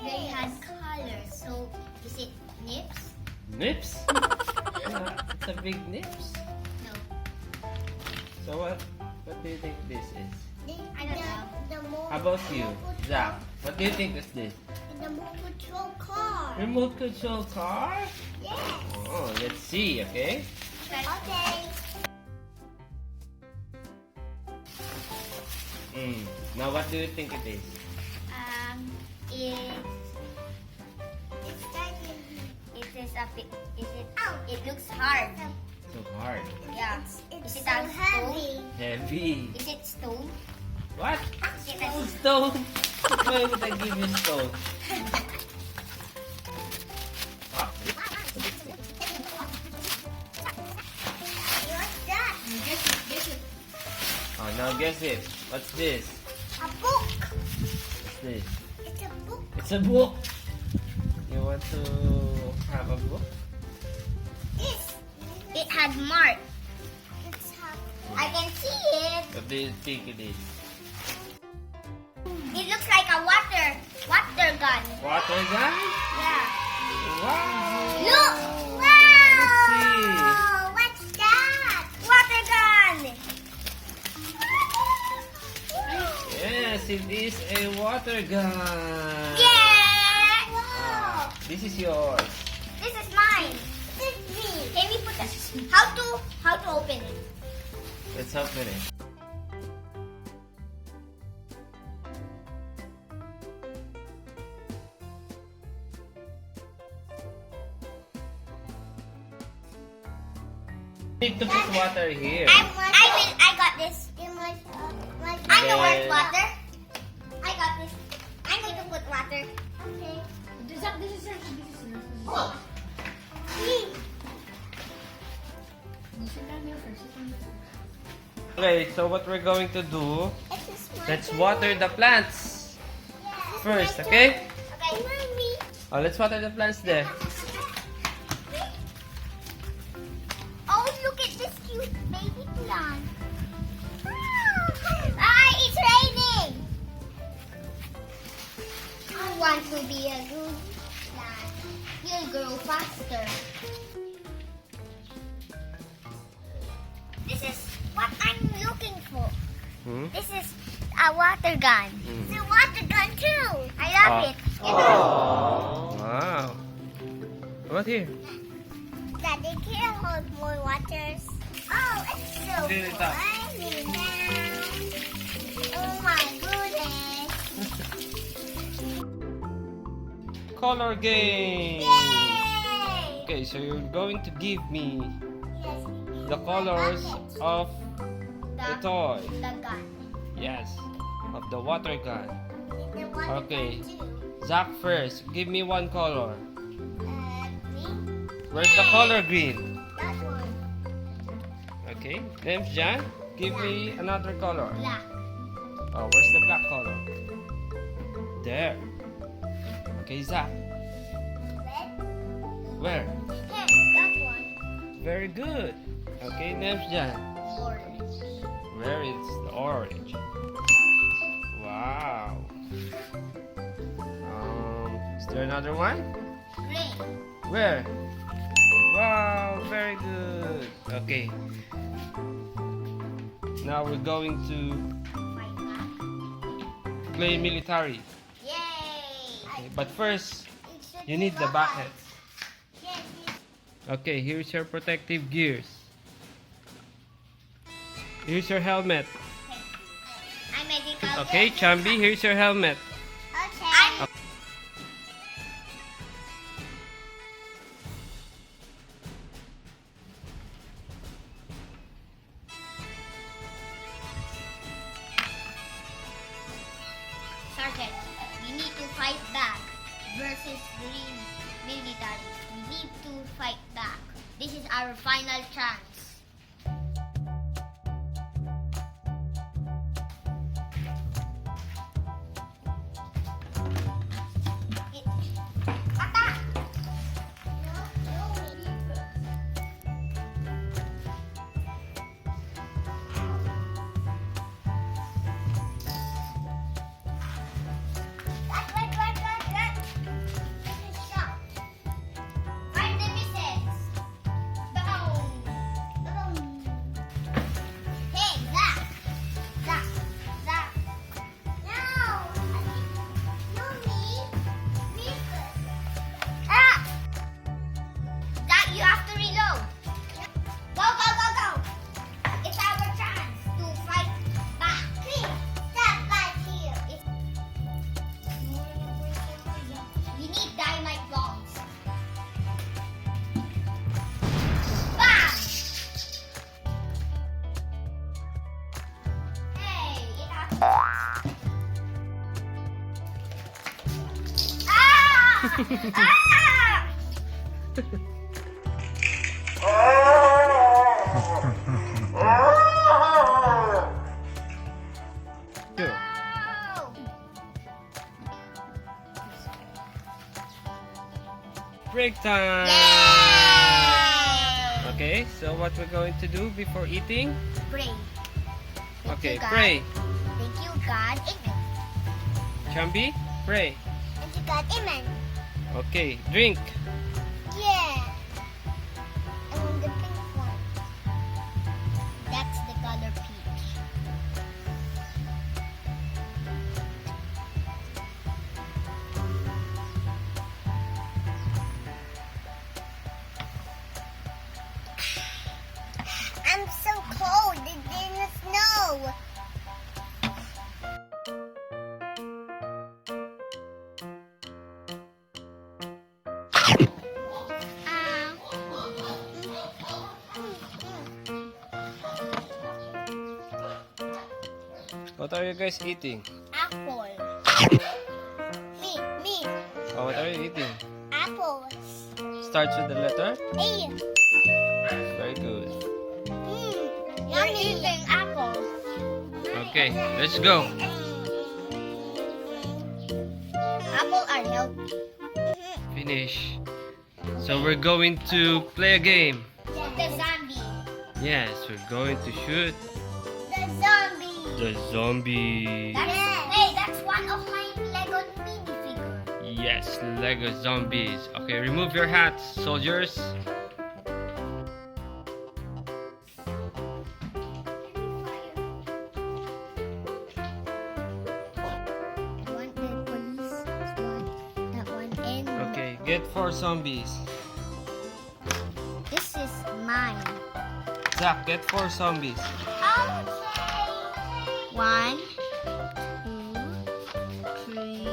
they had colors. So, is it nips? Nips? It's a big nips. No. So what do you think this is? I don't know. How about you, Zach? What do you think is this? The remote control car. Remote control car? Yes. Oh, let's see, okay? Okay. Now what do you think it is? It's starting. It looks hard. So hard. Yeah. It's Is it so a heavy. Heavy. Is it stone? What? Is it a Stone? Why would I give you stone? Ah, What's that? Guess it. oh, now guess it. What's this? A book. What's this? It's a book. It's a book. You want to have a book? This. It had mark. It's a I can see it. What do you think it is? It looks like a water gun. Water gun? Yeah. Wow! Look! Let's see. Oh, what's that? Water gun. Yes, it is a water gun. Yeah. Ah, this is yours. This is mine. This is me. Can we put that? How to open it? Let's open it. Need to put water here. I got this. I'm the worst Then- water. I got this. I need to put water. Okay. Okay, so what we're going to do, let's water the plants first, okay? Okay. Mommy. Oh, let's water the plants there. Oh, look at this cute baby plant. It's raining. I want to be a good plant. You'll grow faster. This is what I'm looking for. This is a water gun. It's a water gun too. I love it. Oh, wow. What here? Daddy, can I hold more waters? Oh, it's so Fill it up. funny now. Oh my goodness. Color game. Yay! Okay, so you're going to give me Yes, the colors of the toy. The gun. Yes, of the water gun. the water Okay. gun too. Zach first, give me one color. Green. Where's the color green? That one. Okay, Nempz, Jan, give me another color. Black. Oh, where's the black color? There. Okay, Zach. Red. Where? Here, that one. Very good. Okay, Nempz, Jan. Orange. Where is the orange? Wow. Is there another one? Green. Where? Wow, very good. Okay. Now we're going to White back. play military. Yay! Okay, but first, It should you be need the bucket. Yes, Okay, here's your protective gears. Here's your helmet. I'm medical. Okay, Chumby, here's your helmet. Okay. Sergeant, we need to fight back versus green military. We need to fight back. This is our final chance. Attack! Run. Go. Break time. Yay! Okay, so what we're going to do before eating? Pray. Thank Okay, you, God. pray. Thank you, God. Amen. Chumby, pray. Thank you, God. Amen. Okay, drink. Yeah. I want the pink one. That's the color peach. I'm so cold. It didn't snow. What are you guys eating? Apple. Me. Oh, what are you eating? Apples. Starts with the letter? A. Very good. You're eating apples. Okay, let's go. Apples are healthy. Finish. So we're going to play a game. The zombie. Yes, we're going to shoot The zombie. the zombie. That's one of my Lego minifigures. Yes, Lego zombies. Okay, remove your hats, soldiers. I want the police. That one, and Okay, get 4 zombies. this is mine. Zach, get 4 zombies. Okay. 1, 2, 3,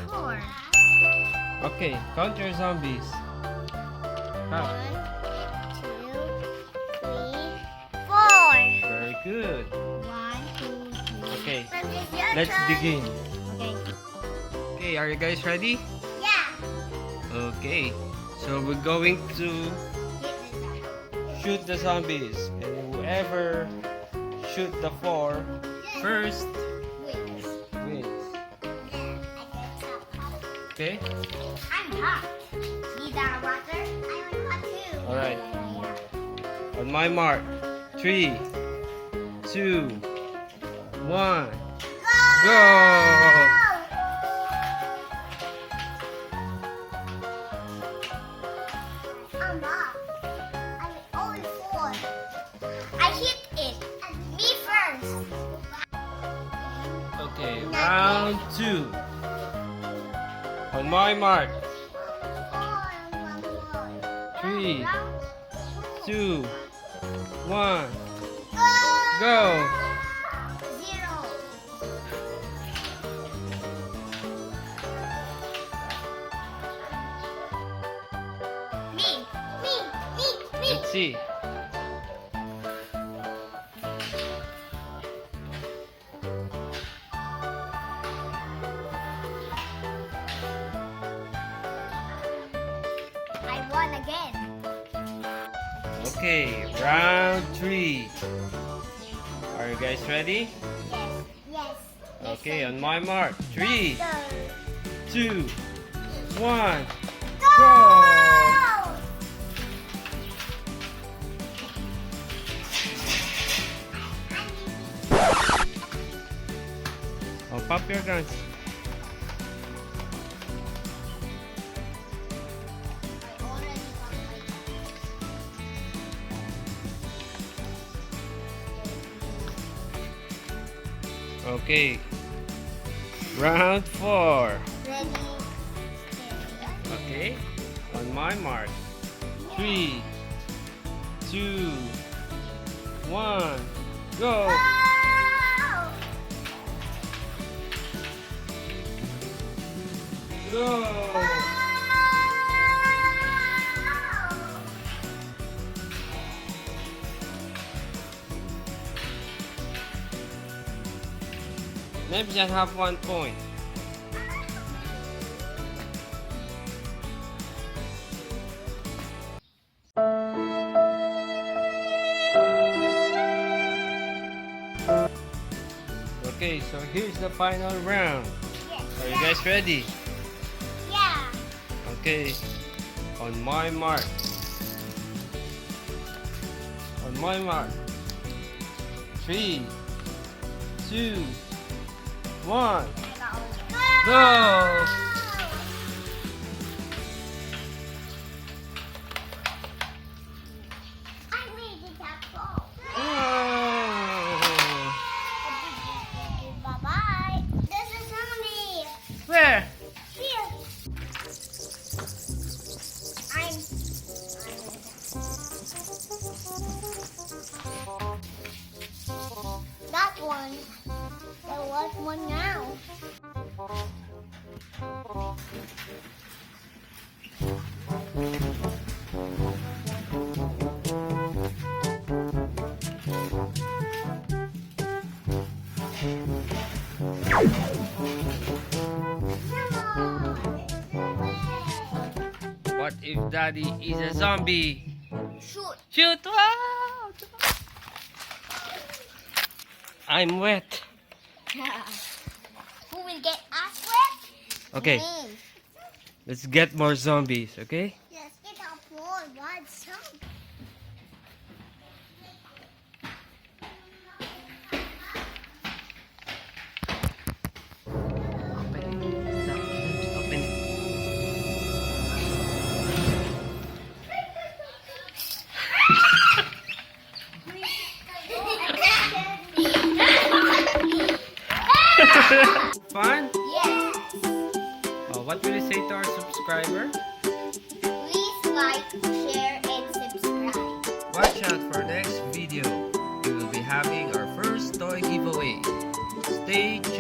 4. Okay, count your zombies. Count. 1, 2, 3, 4. Very good. 1, 2, 3. Okay, Then it's your let's turn. begin. Okay. Okay, are you guys ready? Yeah. Okay, so we're going to shoot the zombies. And whoever shoot the 4 first Wait. wins. Okay? I'm hot. Need that water? I want hot too. Alright. On my mark. 3, 2, 1. Go! I'm off. I'm only 4. I hit it. Me first. Okay, round 2. On my mark. 3, 2, 1. Go! 0. Me. Let's see. I won again. Okay, round 3. Are you guys ready? Yes. Okay, on my mark. 3, Go. 2, 1. Go! Oh, pop your guns. Okay. Round 4. Ready? Okay. On my mark. 3, 2, 1. Go! Go! Nempz just have 1 point. Okay, so here's the final round. Yes. Are you guys ready? Yeah. Okay. On my mark. On my mark. 3, 2, 1. Go! I made it up. Bye-bye. This is Emily. Where? Here. That one. There was one now. What if Daddy is a zombie? Shoot. Shoot! Wow! I'm wet. Who will get us wet? Okay, Me. let's get more zombies, okay? Yes, get up more. One some. Open it. Open it. Fun? Yes. What will you say to our subscriber? Please like, share, and subscribe. Watch out for next video. We will be having our first toy giveaway. Stay tuned.